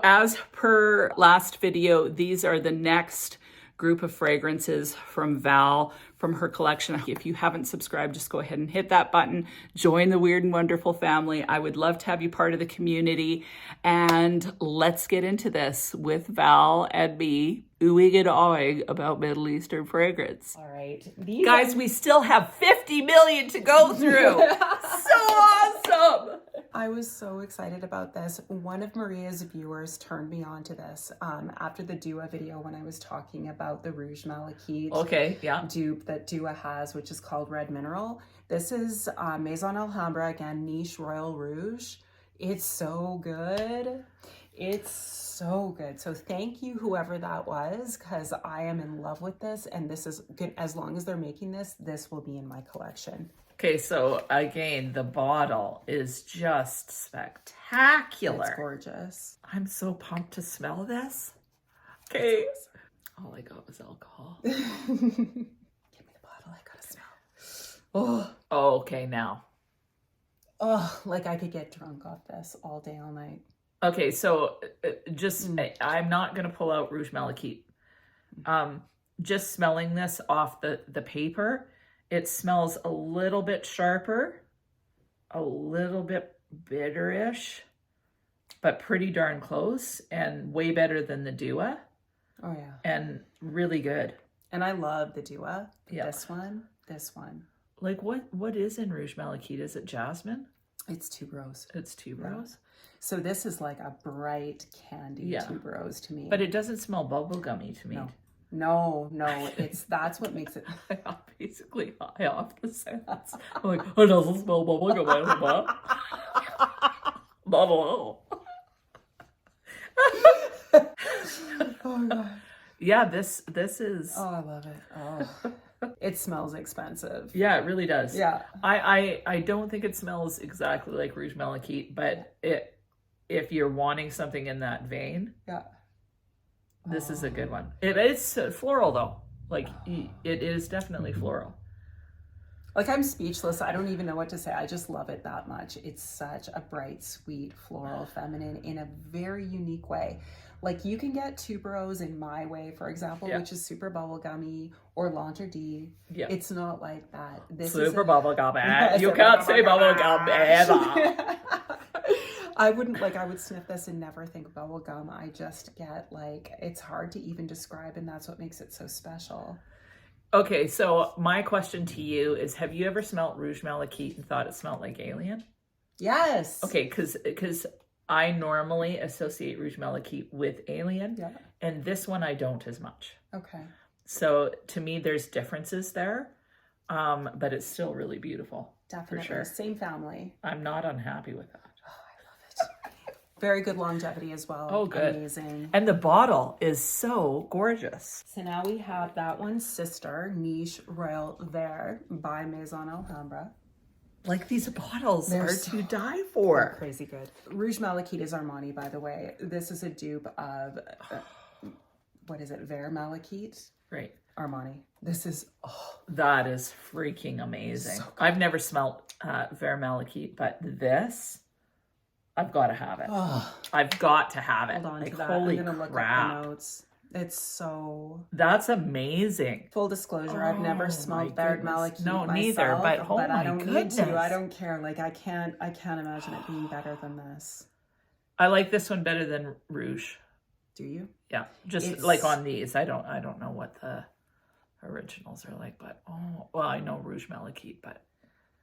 As per last video, these are the next group of fragrances from Val from her collection. If you haven't subscribed, just go ahead and hit that button. Join the Weird and Wonderful family. I would love to have you part of the community. And let's get into this with Val and me oohing and awing about Middle Eastern fragrance. All right. Guys, we still have 50 million to go through. So awesome. I was so excited about this. One of Maria's viewers turned me on to this after the Dua video when I was talking about the Rouge Malik dupe that Dua has, which is called Red Mineral. This is Maison Alhambra, again, niche Royal Rouge. It's so good. It's so good. So thank you, whoever that was, because I am in love with this, and this is good. As long as they're making this, this will be in my collection. Okay, so again, the bottle is just spectacular. It's gorgeous. I'm so pumped to smell this. Okay. All I got was alcohol. Give me the bottle. I gotta smell. Oh, okay, now. Oh, like I could get drunk off this all day, all night. Okay, so I'm not going to pull out Rouge Malik. Just smelling this off the paper, it smells a little bit sharper, a little bit bitterish, but pretty darn close and way better than the Dua. Oh, yeah. And really good. And I love the Dua. Yeah. This one. Like what is in Rouge Malik? Is it jasmine? It's tuberose. It's tuberose. Yeah. So this is like a bright candy tuberose to me. But it doesn't smell bubblegummy to me. No, that's what makes it. I'm basically high off the sense. I'm like, it doesn't smell bubblegum. Not at all. Oh god. Yeah, this is. Oh, I love it. Oh. It smells expensive. Yeah, it really does. Yeah. I don't think it smells exactly like Rouge Malik, but if you're wanting something in that vein, this is a good one. It's floral though. Like it is definitely floral. Like I'm speechless. I don't even know what to say. I just love it that much. It's such a bright, sweet, floral, feminine in a very unique way. Like you can get tuberose in My Way, for example, which is super bubblegummy, or L'Entrée. Yeah. It's not like that. This super is bubblegum. You can't say bubblegum ever. I would sniff this and never think bubblegum. I just get like, it's hard to even describe, and that's what makes it so special. Okay, so my question to you is, have you ever smelled Rouge Malik and thought it smelled like Alien? Yes. Okay, because I normally associate Rouge Malik with Alien, and this one I don't as much. Okay. So to me, there's differences there, but it's still really beautiful. Definitely. For sure. Same family. I'm not unhappy with that. Oh, I love it. Very good longevity as well. Oh, good. Amazing. And the bottle is so gorgeous. So now we have that one, Sister, Niche Royal Vert by Maison Alhambra. Like these bottles are to die for. Crazy good. Rouge Malik is Armani, by the way. This is a dupe of, what is it, Vert Malik? Right. Armani. This is, that is freaking amazing. So I've never smelled Vert Malik, but this, I've got to have it. Oh. I've got to have it. Hold on like, to that. holy I'm going to look crap. up the notes. It's so... That's amazing. Full disclosure, I've never smelled Vert Malik No, myself, neither, but oh I my don't goodness. need to. I don't care. Like, I can't imagine it being better than this. I like this one better than Rouge. Do you? Yeah, just like on these. I don't know what the originals are like, but I know Rouge Malik, but...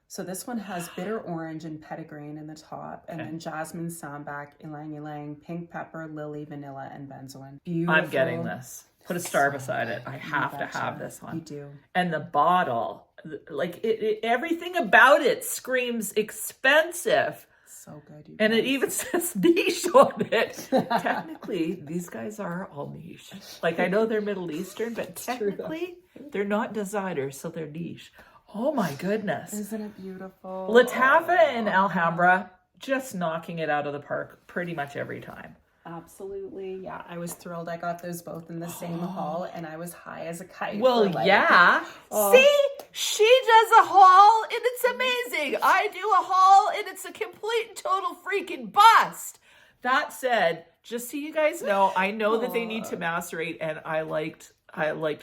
So this one has bitter orange and petitgrain in the top, and then jasmine, sambac, ylang ylang, pink pepper, lily, vanilla, and benzoin. Beautiful. I'm getting this. Put a star beside it. I have to have this one. You do. And the bottle, like everything about it screams expensive. So good. And it even says niche on it. Technically, these guys are all niche. Like I know they're Middle Eastern, but technically they're not designers, so they're niche. Oh my goodness. Isn't it beautiful? Latafa and Alhambra, just knocking it out of the park pretty much every time. Absolutely. Yeah, I was thrilled. I got those both in the same haul, and I was high as a kite. Well, yeah. See, she does a haul, and it's amazing. I do a haul, and it's a complete and total freaking bust. That said, just so you guys know, I know that they need to macerate, and I liked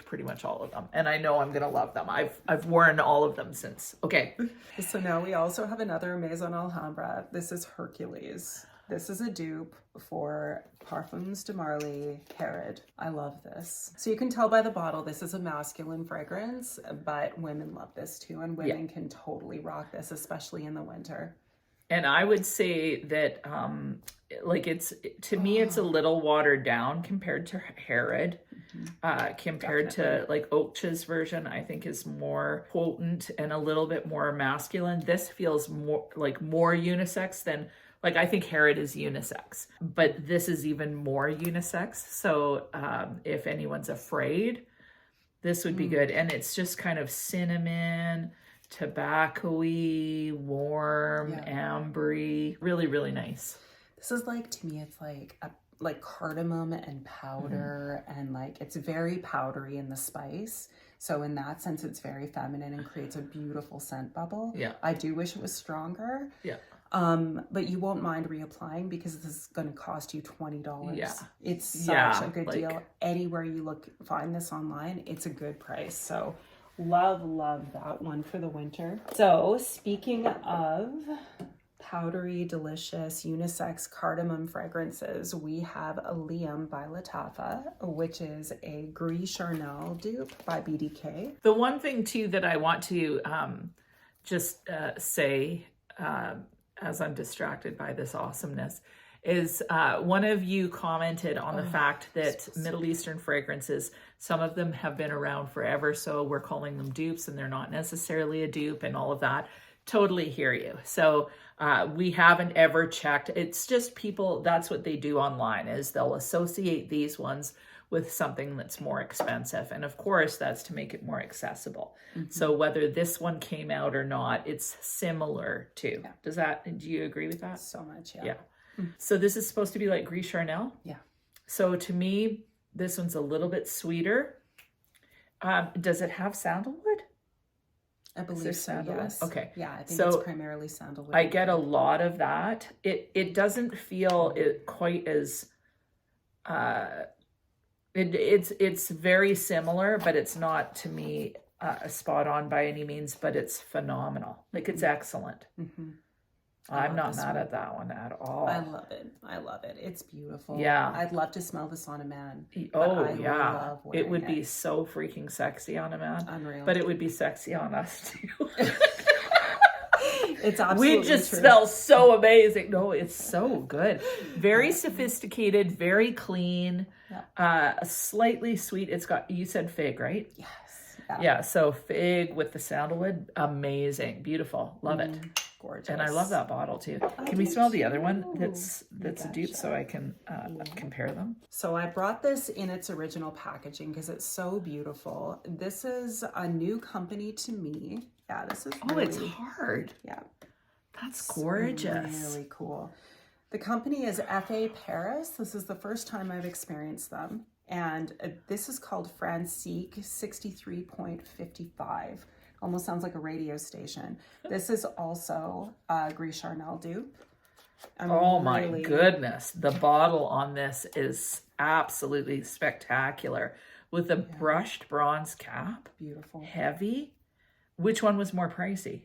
pretty much all of them, and I know I'm gonna love them. I've worn all of them since. Okay. So now we also have another Maison Alhambra. This is Hercules. This is a dupe for Parfums de Marly Herod. I love this. So you can tell by the bottle, this is a masculine fragrance, but women love this too, and women can totally rock this, especially in the winter. And I would say that, like to me, it's a little watered down compared to Herod. Compared to like Oakcha's version, I think is more potent and a little bit more masculine. This feels more unisex than, like, I think Herod is unisex, but this is even more unisex. So if anyone's afraid, this would be good. And it's just kind of cinnamon, tobacco-y, warm, ambery, really, really nice. This is like, to me, it's like cardamom and powder, and like it's very powdery in the spice. So in that sense, it's very feminine and creates a beautiful scent bubble. Yeah. I do wish it was stronger. Yeah. But you won't mind reapplying because this is going to cost you $20. Yeah. It's such a good deal. Anywhere you find this online, it's a good price. So love that one for the winter. So speaking of powdery, delicious, unisex cardamom fragrances, we have a Liam by Lattafa, which is a Gree Charnel dupe by BDK. The one thing too that I want to just say, as I'm distracted by this awesomeness, is one of you commented on the fact that Middle Eastern fragrances, some of them have been around forever, so we're calling them dupes and they're not necessarily a dupe and all of that. Totally hear you. So we haven't ever checked. It's just people, that's what they do online, is they'll associate these ones with something that's more expensive. And of course, that's to make it more accessible. Mm-hmm. So whether this one came out or not, it's similar to. Yeah. Do you agree with that? So much, yeah. Yeah. Mm-hmm. So this is supposed to be like Gree Charnel? Yeah. So to me, this one's a little bit sweeter. Does it have sandalwood? I believe so, yes. Okay. Yeah, I think it's primarily sandalwood. I get a lot of that. It doesn't feel quite as... It's very similar, but it's not, to me, spot on by any means, but it's phenomenal. Like, it's excellent. Mm-hmm. I'm not mad at that one at all. I love it. I love it. It's beautiful. Yeah. I'd love to smell this on a man. Oh, yeah. It would be so freaking sexy on a man. Unreal. But it would be sexy on us, too. It's absolutely We just true. smell so amazing. No, it's so good. Very sophisticated, very clean, slightly sweet. It's got, you said fig, right? Yes. Yeah, so fig with the sandalwood, amazing, beautiful, love it. Gorgeous. And I love that bottle too. Can we smell the other one that's a dupe so I can compare them? So I brought this in its original packaging because it's so beautiful. This is a new company to me. Yeah, this is really... it's hard. Yeah. That's gorgeous. Really cool. The company is F.A. Paris. This is the first time I've experienced them. And this is called Francique 63.55. Almost sounds like a radio station. This is also a Gree Charnel dupe. My goodness. The bottle on this is absolutely spectacular. With a brushed bronze cap. Beautiful. Heavy. Which one was more pricey?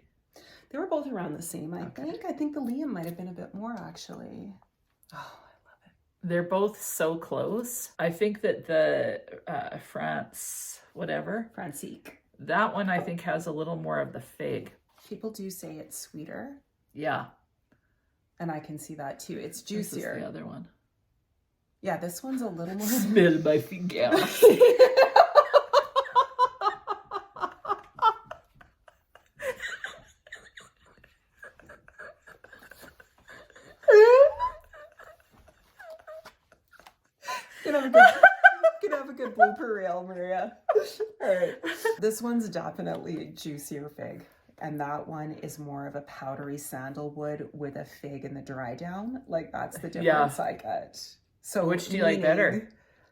They were both around the same, I think. I think the Liam might have been a bit more, actually. Oh, I love it. They're both so close. I think that the Francique. That one I think has a little more of the fig. People do say it's sweeter. Yeah. And I can see that too. It's juicier. This is the other one. Yeah, this one's a little more... Smell my finger. Could have a good blooper reel, Maria. All right. This one's definitely juicier fig. And that one is more of a powdery sandalwood with a fig in the dry down. Like, that's the difference I get. So which do you like better?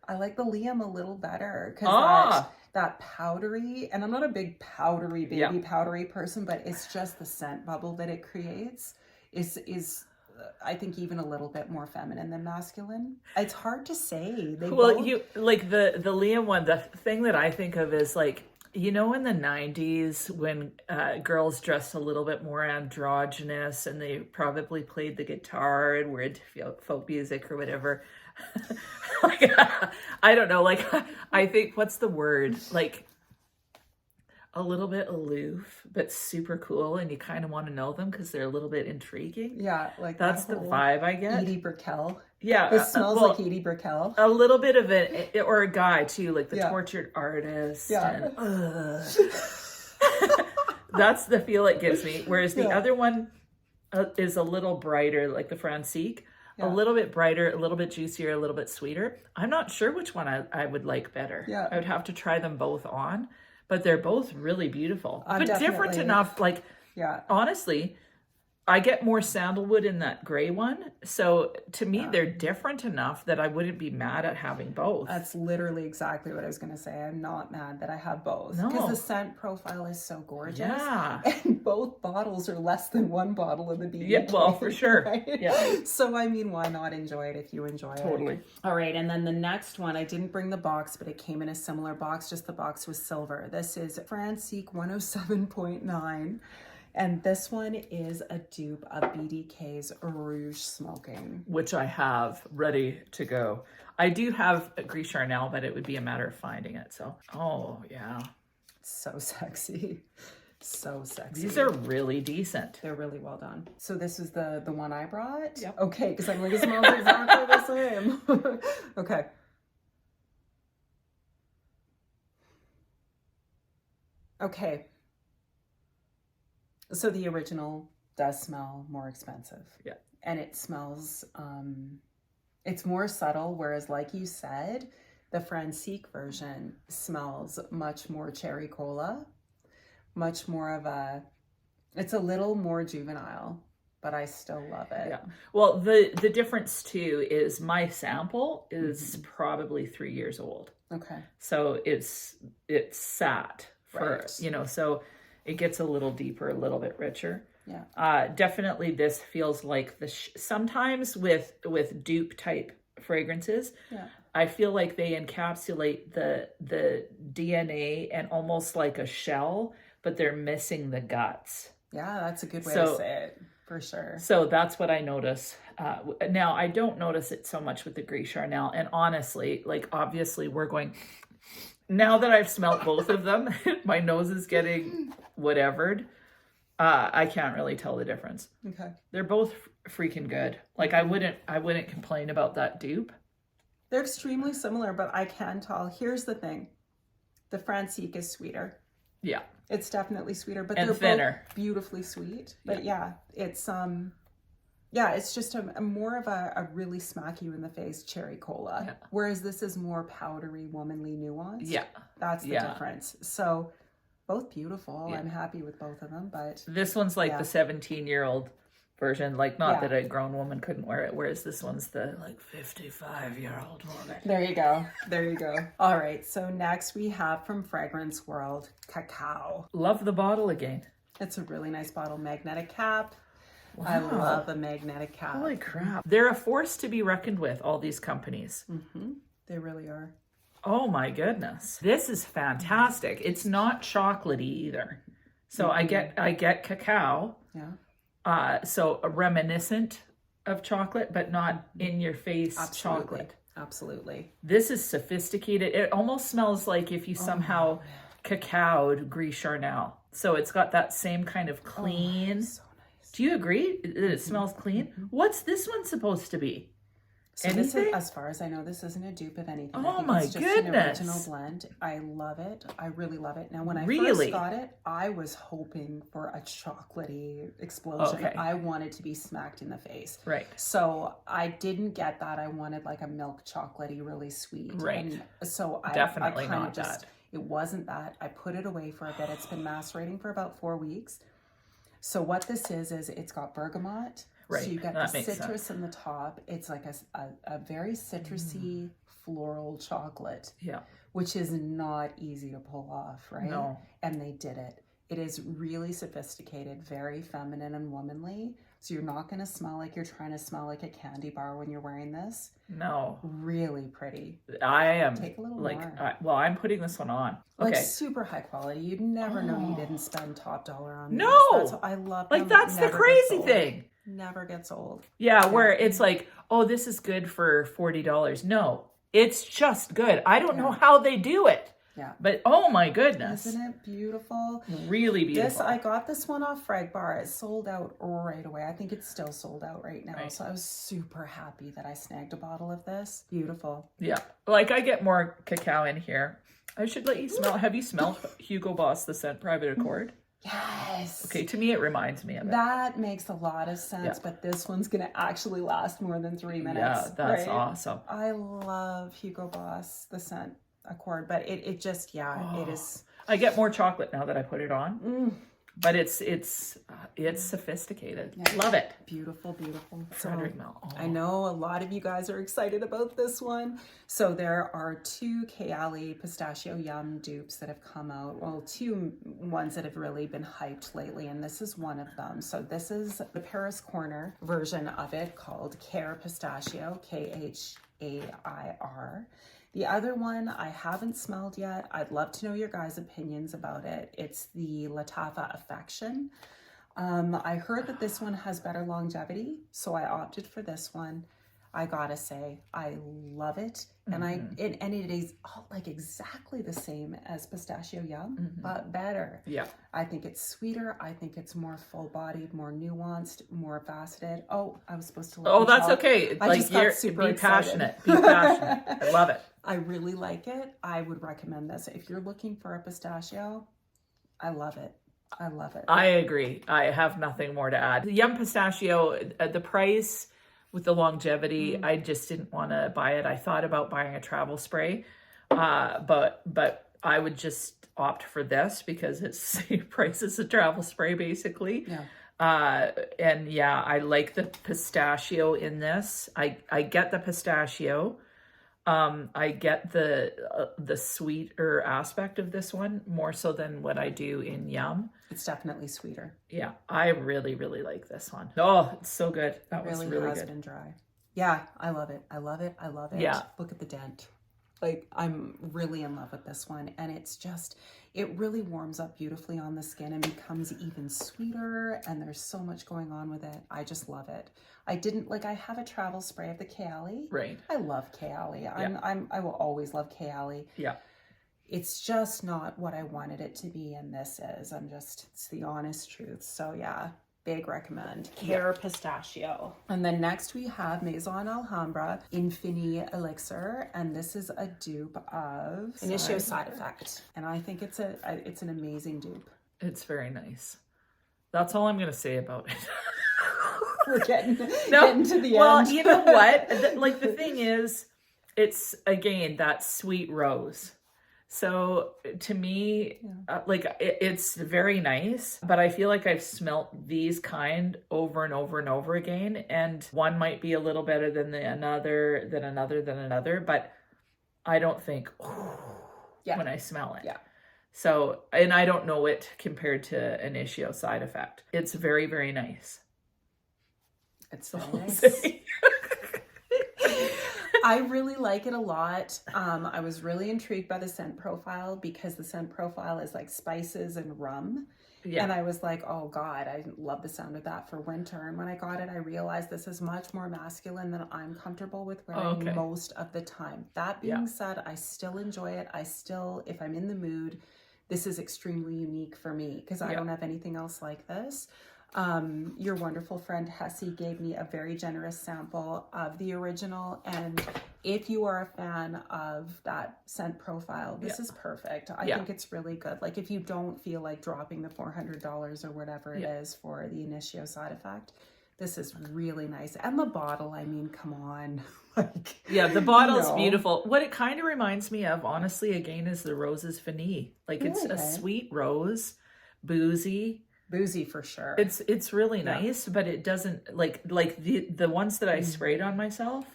I like the Liam a little better because that powdery, and I'm not a big powdery, powdery person, but it's just the scent bubble that it creates is I think even a little bit more feminine than masculine. It's hard to say. You like the Liam one. The thing that I think of is like, you know, in the 90s when girls dressed a little bit more androgynous and they probably played the guitar and were into folk music or whatever. Like, I don't know. Like, I think, what's the word? Like, a little bit aloof, but super cool, and you kind of want to know them because they're a little bit intriguing. Yeah, like that's the vibe I get. Edie Brickell. Yeah, it smells like Edie Brickell. A little bit of it, or a guy too, like the tortured artist. Yeah, and, that's the feel it gives me. Whereas the other one is a little brighter, like the Francique. A little bit brighter, a little bit juicier, a little bit sweeter. I'm not sure which one I would like better. Yeah, I would have to try them both on. But they're both really beautiful, but different enough. Like, honestly, I get more sandalwood in that gray one. So to me, they're different enough that I wouldn't be mad at having both. That's literally exactly what I was going to say. I'm not mad that I have both. Because the scent profile is so gorgeous. Yeah. And both bottles are less than one bottle of the BDK. Yeah, well, for sure. Right? Yeah. So, I mean, why not enjoy it if you enjoy it? Totally. All right. And then the next one, I didn't bring the box, but it came in a similar box. Just the box was silver. This is Francique 107.9. And this one is a dupe of BDK's Rouge Smoking, which I have ready to go. I do have a Gree Charnel, but it would be a matter of finding it. So, oh yeah. So sexy. So sexy. These are really decent. They're really well done. So this is the one I brought? Yep. Okay, because I'm like, it smells exactly the same. Okay. Okay. So the original does smell more expensive. Yeah. And it smells, it's more subtle, whereas like you said, the Francique version smells much more cherry cola, much more of a, it's a little more juvenile, but I still love it. Yeah. Well, the difference too is my sample is probably 3 years old. Okay. So it's sat for, you know, so it gets a little deeper, a little bit richer. Yeah. Definitely this feels like sometimes with dupe type fragrances, I feel like they encapsulate the DNA and almost like a shell, but they're missing the guts. Yeah, that's a good way to say it, for sure. So that's what I notice. Now, I don't notice it so much with the Gree Charnel. And honestly, like obviously we're going... Now that I've smelled both of them, my nose is getting whatevered. I can't really tell the difference. Okay. They're both freaking good. Like I wouldn't complain about that dupe. They're extremely similar, but I can tell. Here's the thing. The Francique is sweeter. Yeah. It's definitely sweeter, but and they're thinner. Both beautifully sweet. But it's just a more of a really smack you in the face cherry cola. Yeah. Whereas this is more powdery, womanly nuance. Yeah. That's the difference. So both beautiful. I'm happy with both of them, but this one's like the 17-year-old version. Like not that a grown woman couldn't wear it, whereas this one's the like 55-year-old woman. There you go. There you go. All right. So next we have from Fragrance World, Cacao. Love the bottle again. It's a really nice bottle. Magnetic cap. Wow. I love a magnetic cap. Holy crap. They're a force to be reckoned with, all these companies. Mm-hmm. They really are. Oh my goodness. This is fantastic. It's not chocolatey either. So I get cacao. Yeah. So a reminiscent of chocolate, but not in your face chocolate. Absolutely. This is sophisticated. It almost smells like if you somehow cacaoed Gree Charnel. So it's got that same kind of clean. So nice. Do you agree that it smells clean? What's this one supposed to be? So this is, as far as I know, this isn't a dupe of anything. Oh my it's just goodness. an original blend. I love it. I really love it. Now, when I first got it, I was hoping for a chocolatey explosion. Okay. I wanted to be smacked in the face. Right. So I didn't get that. I wanted like a milk chocolatey, really sweet. Right. And so Definitely I kind not of just, that. it wasn't that. I put it away for a bit. It's been macerating for about 4 weeks. So what this is it's got bergamot. Right. So you get the citrus in the top. It's like a very citrusy floral chocolate. Yeah. Which is not easy to pull off, right? No. And they did it. It is really sophisticated, very feminine and womanly. So you're not going to smell like you're trying to smell like a candy bar when you're wearing this. No. Really pretty. I am. Take a little like, more. well, I'm putting this one on. Like okay. super high quality. You'd never know you didn't spend top dollar on these. No. I love them. Like that's the crazy thing. Never gets old. Yeah, where it's like, oh, this is good for $40. No, it's just good. I don't know how they do it. Yeah. But oh my goodness. Isn't it beautiful? Really beautiful. I got this one off Frag Bar. It sold out right away. I think it's still sold out right now. Right. So I was super happy that I snagged a bottle of this. Beautiful. Yeah. Like I get more cacao in here. I should let you smell. Have you smelled Hugo Boss, the scent Private Accord? Yes. Okay, to me it reminds me of it. That makes a lot of sense, but this one's going to actually last more than 3 minutes. Yeah, that's awesome. I love Hugo Boss, the scent Accord, but it just, it is. I get more chocolate now that I put it on. But it's sophisticated. Yeah. Love it. Beautiful, beautiful. Frederick Mel. Oh. I know a lot of you guys are excited about this one. So there are 2 Kayali Pistachio Yum dupes that have come out. Well, 2 ones that have really been hyped lately, and this is one of them. So this is the Paris Corner version of it called Care Pistachio, Khair. The other one I haven't smelled yet. I'd love to know your guys' opinions about it. It's the Latafa Affection. I heard that this one has better longevity, so I opted for this one. I gotta say, I love it. And and it is like exactly the same as Pistachio Yum, but better. Yeah. I think it's sweeter. I think it's more full-bodied, more nuanced, more faceted. Oh, I was supposed to let you that's talk. okay. I just got super passionate. Be passionate. I love it. I really like it. I would recommend this. If you're looking for a pistachio, I love it. I love it. I agree. I have nothing more to add. The Yum Pistachio, the price with the longevity, I just didn't want to buy it. I thought about buying a travel spray, but I would just opt for this because it's the same price as a travel spray, basically. Yeah. And yeah, I like the pistachio in this. I get the pistachio. I get the sweeter aspect of this one more so than what I do in Yum. It's definitely sweeter. Yeah, I really, really like this one. Oh, it's so good. That was really has good. Been dry. Yeah, I love it. I love it. I love it. Yeah. Look at the dent. Like, I'm really in love with this one. And it's just, it really warms up beautifully on the skin and becomes even sweeter. And there's so much going on with it. I just love it. I have a travel spray of the Kayali. Right. I love Kayali. I will always love Kayali. Yeah. It's just not what I wanted it to be. And this is, it's the honest truth. So yeah. Big recommend. Care Pistachio. And then next we have Maison Alhambra Infini Elixir, and this is a dupe of Initio Side Effect. And I think it's an amazing dupe. It's very nice. That's all I'm gonna say about it. We're getting to the end. Well, you know what? The thing is, it's again that sweet rose. So to me, it's very nice, but I feel like I've smelt these kind over and over and over again. And one might be a little better than another, but I don't think when I smell it. Yeah. So, and I don't know it compared to Initio Side Effect. It's very, very nice. It's so nice. I really like it a lot. I was really intrigued by the scent profile because the scent profile is like spices and rum. Yeah. And I was like, oh God, I love the sound of that for winter. And when I got it, I realized this is much more masculine than I'm comfortable with wearing most of the time. That being said, I still enjoy it. If I'm in the mood, this is extremely unique for me because I don't have anything else like this. Your wonderful friend Hessie gave me a very generous sample of the original, and if you are a fan of that scent profile, this is perfect. I think it's really good. Like if you don't feel like dropping the $400 or whatever it is for the Initio Side Effect, this is really nice. And the bottle, I mean, come on. The bottle's beautiful. What it kind of reminds me of, honestly, again, is the Roses Finis. It's a sweet rose, boozy for sure. It's really nice, but it doesn't like the ones that I sprayed on myself,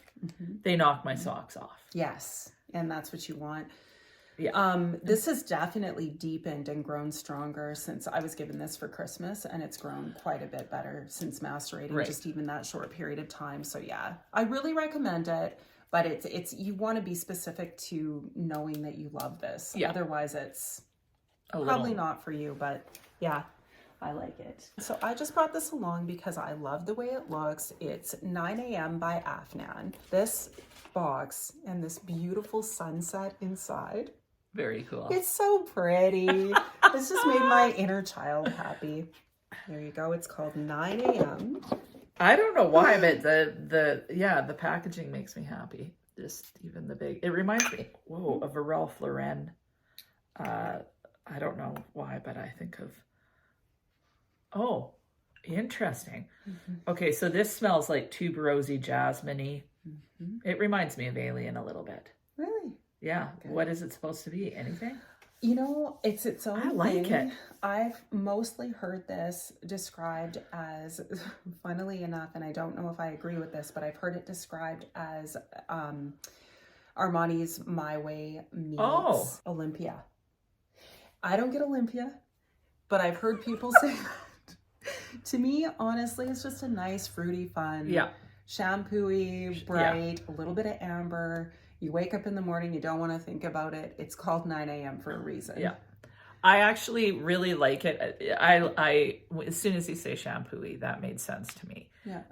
they knock my socks off. Yes, and that's what you want. Yeah. This has definitely deepened and grown stronger since I was given this for Christmas, and it's grown quite a bit better since macerating, just even that short period of time. So yeah, I really recommend it, but it's you want to be specific to knowing that you love this. Yeah. Otherwise it's probably not for you, but yeah, I like it. So I just brought this along because I love the way it looks. It's 9 a.m. by Afnan. This box and this beautiful sunset inside. Very cool. It's so pretty. This just made my inner child happy. There you go. It's called 9 a.m. I don't know why, but the packaging makes me happy. Just even the big, it reminds me, of a Ralph Lauren. I don't know why, but I think of, interesting. Okay, so this smells like tuberosy, jasmine-y. It reminds me of Alien a little bit. Really? Yeah. Okay. What is it supposed to be? Anything? You know, it's its own thing. I like it. I've mostly heard this described as, funnily enough, and I don't know if I agree with this, but I've heard it described as Armani's My Way meets Olympia. I don't get Olympia, but I've heard people say that. To me, honestly, it's just a nice, fruity, fun, shampoo-y, bright, a little bit of amber. You wake up in the morning, you don't want to think about it. It's called 9 a.m. for a reason. Yeah. I actually really like it. I as soon as you say shampoo-y, that made sense to me. Yeah.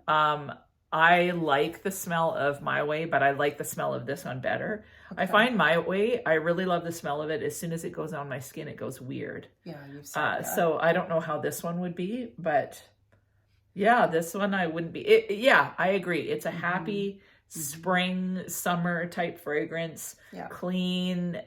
I like the smell of My Way, but I like the smell of this one better. Okay. I find My Way, I really love the smell of it. As soon as it goes on my skin, it goes weird. Yeah, you've said that. So I don't know how this one would be, but yeah, this one I wouldn't be. I agree. It's a happy spring, summer type fragrance. Yeah. Clean,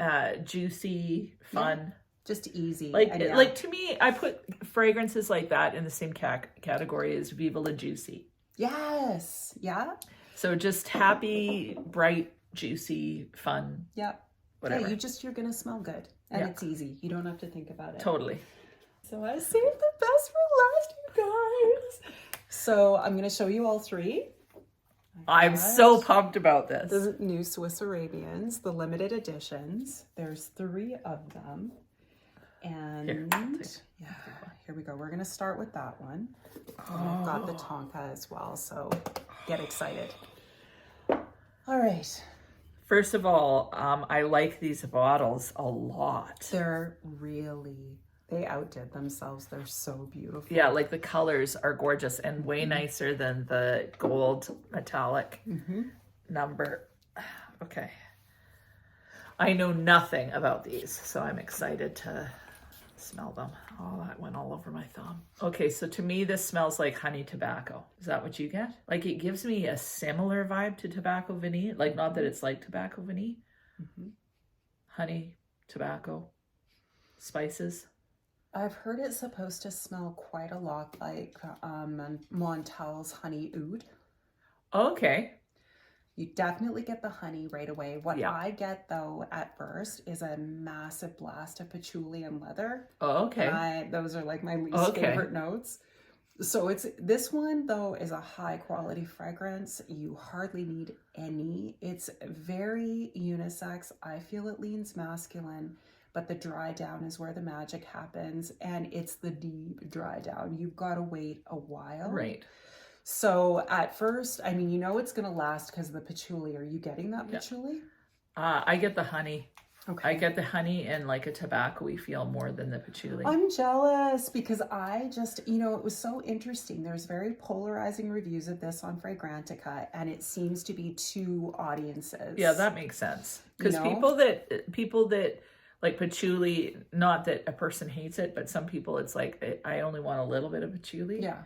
juicy, fun. Yeah. Just easy. Like to me, I put fragrances like that in the same category as Viva La Juicy. Yes. Yeah. So just happy, bright, juicy, fun. Yeah. Whatever. Yeah, you're going to smell good. And it's easy. You don't have to think about it. Totally. So I saved the best for last, you guys. So I'm going to show you all three. I'm so pumped about this. The new Swiss Arabians, the limited editions. There's 3 of them. And here we go. We're going to start with that one. I've got the Tonka as well, so get excited. All right. First of all, I like these bottles a lot. They outdid themselves. They're so beautiful. Yeah, like the colors are gorgeous and way nicer than the gold metallic number. Okay. I know nothing about these, so I'm excited to smell them. Oh, that went all over my thumb. Okay, so to me, this smells like honey tobacco. Is that what you get? Like, it gives me a similar vibe to tobacco vanille. Like, not that it's like tobacco vanille. Honey, tobacco, spices. I've heard it's supposed to smell quite a lot like Montel's honey oud. Okay. You definitely get the honey right away. What I get, though, at first is a massive blast of patchouli and leather. Oh, okay. Those are like my least favorite notes. So this one, though, is a high quality fragrance. You hardly need any. It's very unisex. I feel it leans masculine, but the dry down is where the magic happens. And it's the deep dry down. You've got to wait a while. Right. So at first, I mean, you know it's going to last because of the patchouli. Are you getting that patchouli? I get the honey. Okay. I get the honey and like a tobacco-y feel more than the patchouli. I'm jealous because I just, it was so interesting. There's very polarizing reviews of this on Fragrantica, and it seems to be 2 audiences. Yeah, that makes sense. Because people that like patchouli, not that a person hates it, but some people it's like, I only want a little bit of patchouli. Yeah.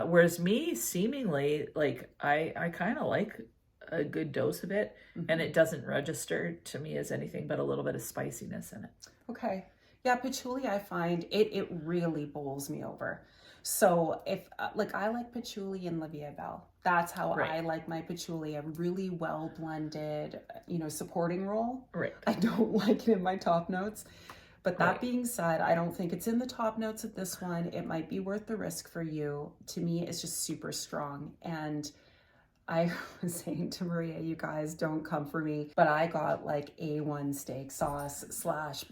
Whereas me, seemingly, like I kind of like a good dose of it, and it doesn't register to me as anything but a little bit of spiciness in it. Okay. Yeah, patchouli, I find it really bowls me over. So if I like patchouli and La Vie est Belle. That's how I like my patchouli, a really well blended, supporting role. Right. I don't like it in my top notes. But that being said, I don't think it's in the top notes of this one. It might be worth the risk for you. To me, it's just super strong. And I was saying to Maria, you guys don't come for me, but I got like A1 steak sauce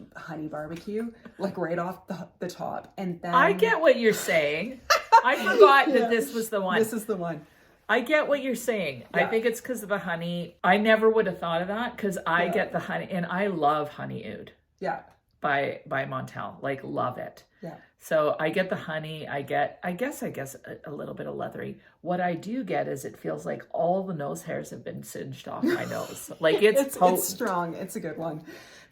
/ honey barbecue, like right off the top. And then I get what you're saying. I forgot that this was the one. This is the one. I get what you're saying. Yeah. I think it's because of the honey. I never would have thought of that because I get the honey, and I love Honey Oud. Yeah. By Montel, like love it. Yeah. So I get the honey. I guess a little bit of leathery. What I do get is it feels like all the nose hairs have been singed off my nose. Like it's strong. It's a good one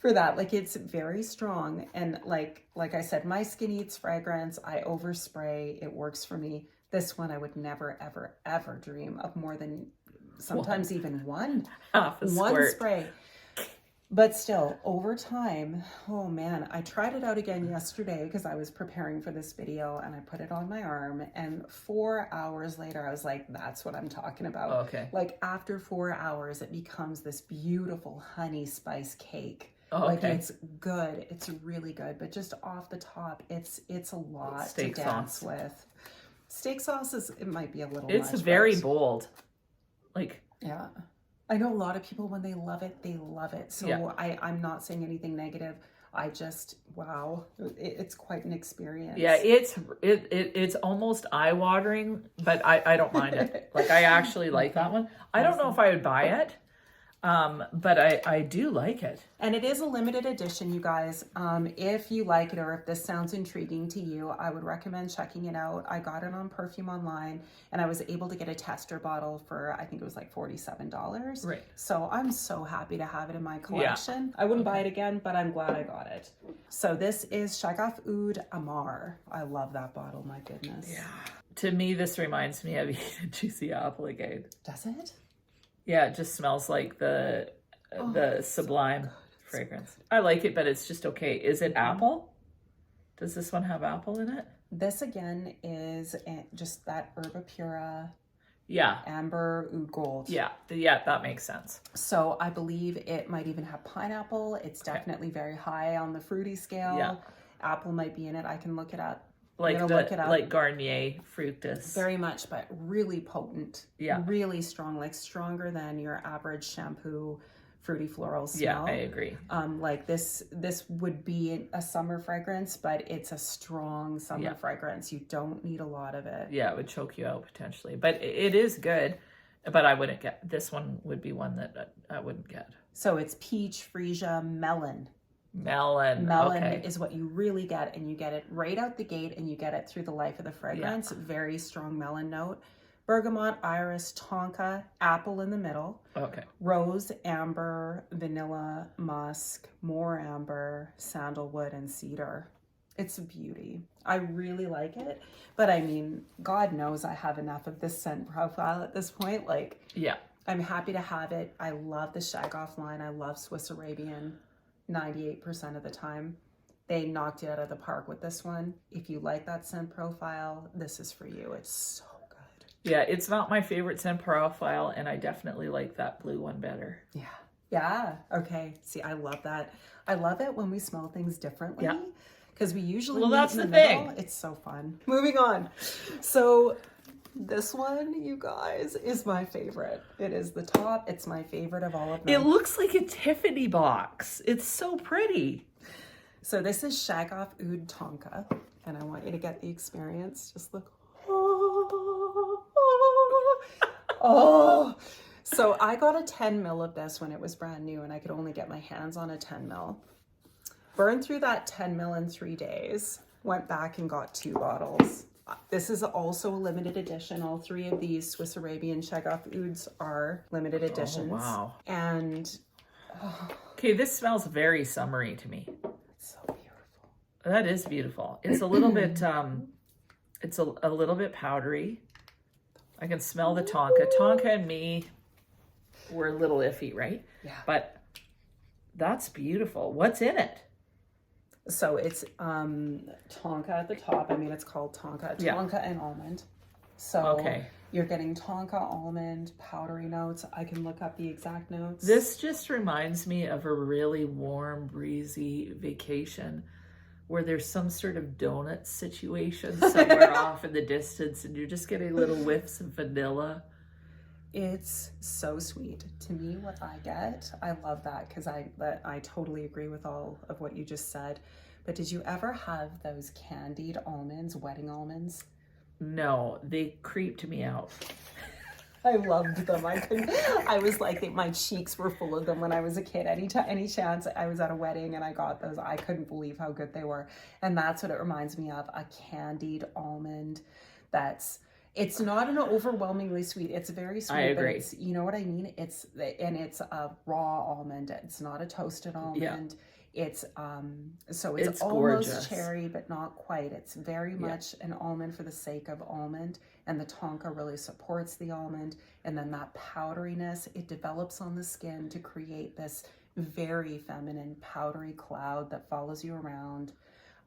for that. Like it's very strong, and like I said, my skin eats fragrance. I overspray. It works for me. This one I would never, ever, ever dream of more than sometimes even one. Half a one squirt. Spray. But still, over time, oh man, I tried it out again yesterday because I was preparing for this video, and I put it on my arm, and 4 hours later, I was like, that's what I'm talking about. Okay. Like after 4 hours, it becomes this beautiful honey spice cake. Oh, like okay. it's good. It's really good. But just off the top, it's a lot steak to dance sauce. with. Steak sauce it might be a little It's much, very but bold. Like, yeah. I know a lot of people, when they love it, they love it. So yeah. I'm not saying anything negative. I just, wow, it's quite an experience. Yeah, it's almost eye-watering, but I don't mind it. Like, I actually like that one. I don't know if I would buy it, but I do like it. And it is a limited edition, you guys. If you like it, or if this sounds intriguing to you, I would recommend checking it out. I got it on Perfume Online, and I was able to get a tester bottle for, I think it was like $47. Right. So I'm so happy to have it in my collection. Yeah. I wouldn't buy it again, but I'm glad I got it. So this is Shagaf Oud Amar. I love that bottle, my goodness. Yeah. To me, this reminds me of eating a juicy apple again. Does it? Yeah, it just smells like the Sublime fragrance. I like it, but it's just okay. Is it apple? Does this one have apple in it? This again is just that Herba Pura. Yeah. Amber Oud Gold. Yeah, that makes sense. So I believe it might even have pineapple. It's definitely very high on the fruity scale. Yeah. Apple might be in it. I can look it up. Like like Garnier Fructus. Very much, but really potent. Yeah. Really strong, like stronger than your average shampoo fruity floral smell. Yeah, I agree. Like this would be a summer fragrance, but it's a strong summer fragrance. You don't need a lot of it. Yeah, it would choke you out potentially, but it is good. But I wouldn't get this one. Would be one that I wouldn't get. So it's peach, freesia, melon. Melon okay. is what you really get, and you get it right out the gate, and you get it through the life of the fragrance. Yeah. Very strong melon note. Bergamot, iris, tonka, apple in the middle. Okay. Rose, amber, vanilla, musk, more amber, sandalwood, and cedar. It's a beauty. I really like it. But I mean, God knows I have enough of this scent profile at this point. Like, yeah, I'm happy to have it. I love the Shagaf line. I love Swiss Arabian 98% of the time. They knocked it out of the park with this one. If you like that scent profile, this is for you. It's so good. Yeah, it's not my favorite scent profile, and I definitely like that blue one better. Yeah. Yeah. Okay. See, I love that. I love it when we smell things differently. Yeah. Because we usually that's meet in the the thing. middle. It's so fun. Moving on. So this one, you guys, is my favorite. It is the top. It's my favorite of all of them. It looks like a Tiffany box. It's so pretty. So this is Shagaf Oud Tonka, and I want you to get the experience. Just look. Oh. So I got a 10 ml of this when it was brand new, and I could only get my hands on a 10 ml. Burned through that 10 ml in 3 days. Went back and got 2 bottles. This is also a limited edition. All 3 of these Swiss Arabian Shagaf Ouds are limited editions. Oh, wow. And okay, this smells very summery to me. It's so beautiful. That is beautiful. It's a little bit it's a little bit powdery. I can smell the tonka. Tonka and me were a little iffy, right? Yeah. But that's beautiful. What's in it? So it's tonka at the top. I mean, it's called tonka. Tonka and almond. So okay. You're getting tonka, almond, powdery notes. I can look up the exact notes. This just reminds me of a really warm, breezy vacation where there's some sort of donut situation somewhere off in the distance, and you're just getting little whiffs of vanilla. It's so sweet. To me, what I get, I love that because I totally agree with all of what you just said. But did you ever have those candied almonds, wedding almonds? No, they creeped me out. I loved them. I was like, my cheeks were full of them when I was a kid. Any chance I was at a wedding and I got those, I couldn't believe how good they were. And that's what it reminds me of, a candied almond. It's not an overwhelmingly sweet. It's very sweet. I agree. But it's, you know what I mean? It's a raw almond. It's not a toasted almond. Yeah. It's so it's almost gorgeous. Cherry, but not quite. It's very much an almond for the sake of almond, and the tonka really supports the almond. And then that powderiness, it develops on the skin to create this very feminine powdery cloud that follows you around.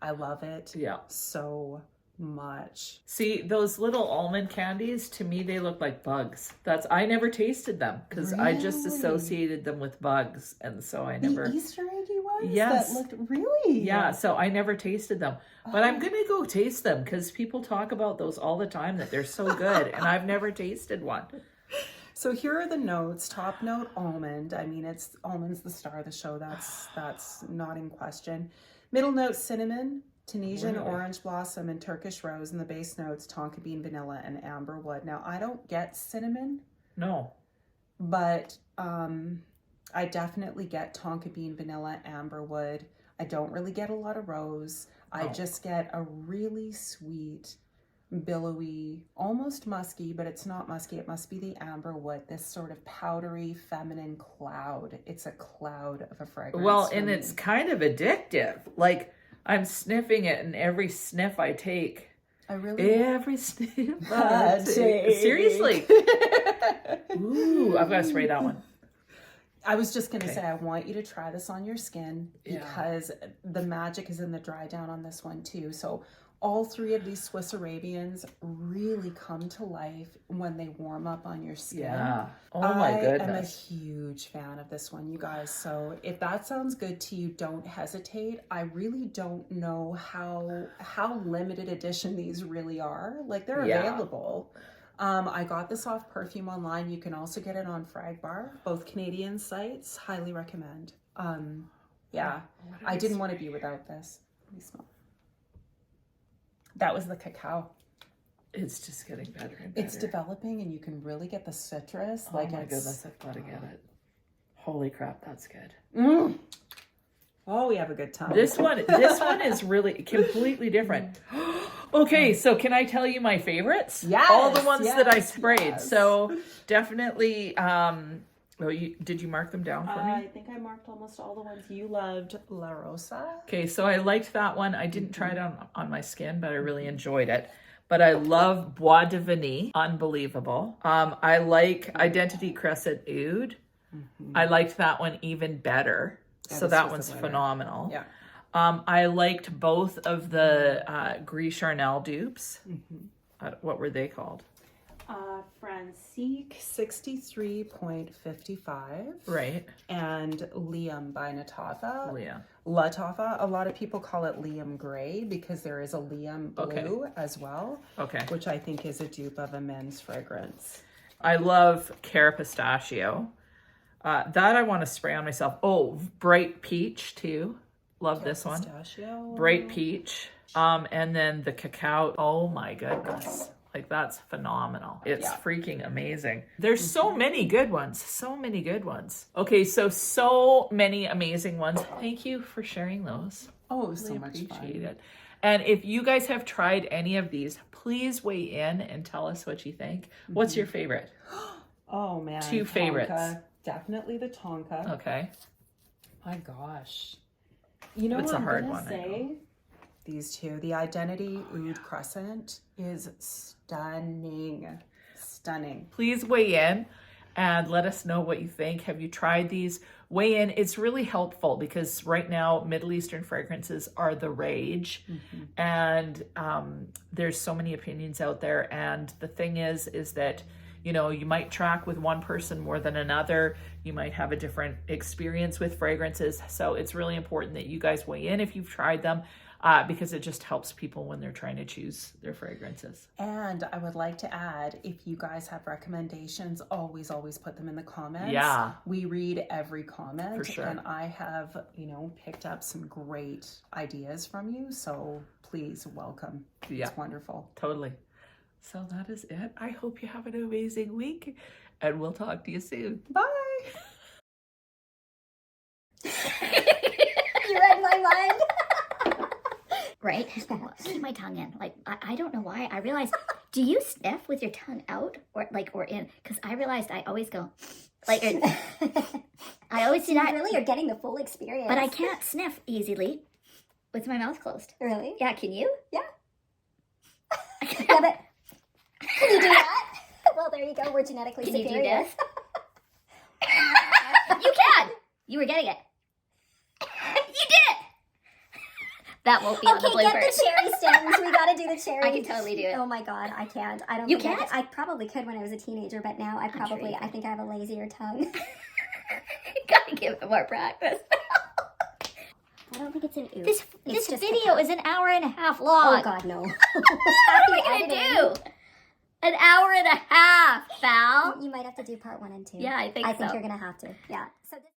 I love it. Yeah. So much. See, those little almond candies, to me they look like bugs. I never tasted them because I just associated them with bugs, and so I never. The Easter eggy ones? Yes. That looked really. Yeah, so I never tasted them, but I'm gonna go taste them because people talk about those all the time, that they're so good, and I've never tasted one. So here are the notes. Top note, almond. I mean, it's almond's the star of the show. That's not in question. Middle note, cinnamon, Tunisian orange blossom, and Turkish rose. And the base notes, tonka bean, vanilla, and amber wood. Now, I don't get cinnamon. No. But I definitely get tonka bean, vanilla, amber wood. I don't really get a lot of rose. I just get a really sweet, billowy, almost musky, but it's not musky. It must be the amber wood, this sort of powdery, feminine cloud. It's a cloud of a fragrance. Well, and it's kind of addictive. Like, I'm sniffing it, and every sniff I take. Every sniff I take. Seriously. Ooh, I've got to spray that one. I was just going to say, I want you to try this on your skin because the magic is in the dry down on this one too. So all three of these Swiss Arabians really come to life when they warm up on your skin. Yeah. Oh my goodness. I am a huge fan of this one, you guys. So if that sounds good to you, don't hesitate. I really don't know how limited edition these really are. Like, they're available. I got this off Perfume Online. You can also get it on Fragbar, both Canadian sites. Highly recommend. Yeah, I didn't want to be without this. Let me smell. That was the cacao. It's just getting better and better. It's developing, and you can really get the citrus. Oh my goodness, I've got to get it. Holy crap, that's good. Mm. Oh, we have a good time. This one is really completely different. Okay, so can I tell you my favorites? Yes. All the ones that I sprayed. Yes. So definitely, did you mark them down for me? I think I marked almost all the ones you loved. La Rosa. Okay, so I liked that one. I didn't try it on my skin, but I really enjoyed it. But I love Bois de Vanille. Unbelievable. I like Identity Crescent Oud. I liked that one even better. Yeah, so that one's phenomenal. Yeah. I liked both of the Gree Charnel dupes. What were they called? Francique 63.55. Right. And Liam by Natafa. Liam. Latafa. A lot of people call it Liam Gray because there is a Liam Blue as well. Okay. Which I think is a dupe of a men's fragrance. I love Care Pistachio. That I want to spray on myself. Oh, Bright Peach too. Love this one. Pistachio. Bright Peach. And then the Cacao. Oh my goodness. Like, that's phenomenal. It's freaking amazing. There's so many good ones. So many good ones. Okay, so many amazing ones. Thank you for sharing those. Oh, it was so much fun. Appreciate it. And if you guys have tried any of these, please weigh in and tell us what you think. What's your favorite? Oh man. Two favorites. Definitely the tonka. Okay. My gosh. You know it's what a hard I'm one, gonna say? These two. The Identity Oud Crescent is stunning. Stunning. Please weigh in and let us know what you think. Have you tried these? Weigh in. It's really helpful because right now Middle Eastern fragrances are the rage. And there's so many opinions out there. And the thing is that, you know, you might track with one person more than another. You might have a different experience with fragrances. So it's really important that you guys weigh in if you've tried them. because it just helps people when they're trying to choose their fragrances. And I would like to add, if you guys have recommendations, always put them in the comments. Yeah. We read every comment. For sure. And I have, picked up some great ideas from you. So please welcome. Yeah. It's wonderful. Totally. So that is it. I hope you have an amazing week, and we'll talk to you soon. Bye. You read my mind. Right? Keep my tongue in. Like, I don't know why. I realized, do you sniff with your tongue out or in? Because I realized I always go, like, I always do that. Really, you're getting the full experience. But I can't sniff easily with my mouth closed. Really? Yeah, can you? Yeah. Yeah, but can you do that? Well, there you go. We're genetically superior. Can you do this? You can. You were getting it. You did it. That won't be on the bloopers. Okay, get the cherry stems. We gotta do the cherry. I can totally do it. Oh my god, I can't. I don't. You think can't? I probably could when I was a teenager, but now I think I have a lazier tongue. You gotta give it more practice. I don't think it's an ooh. This video is an hour and a half long. Oh god, no. What are we gonna do? An hour and a half, Val. You might have to do part 1 and 2. Yeah, I think you're gonna have to. Yeah. So.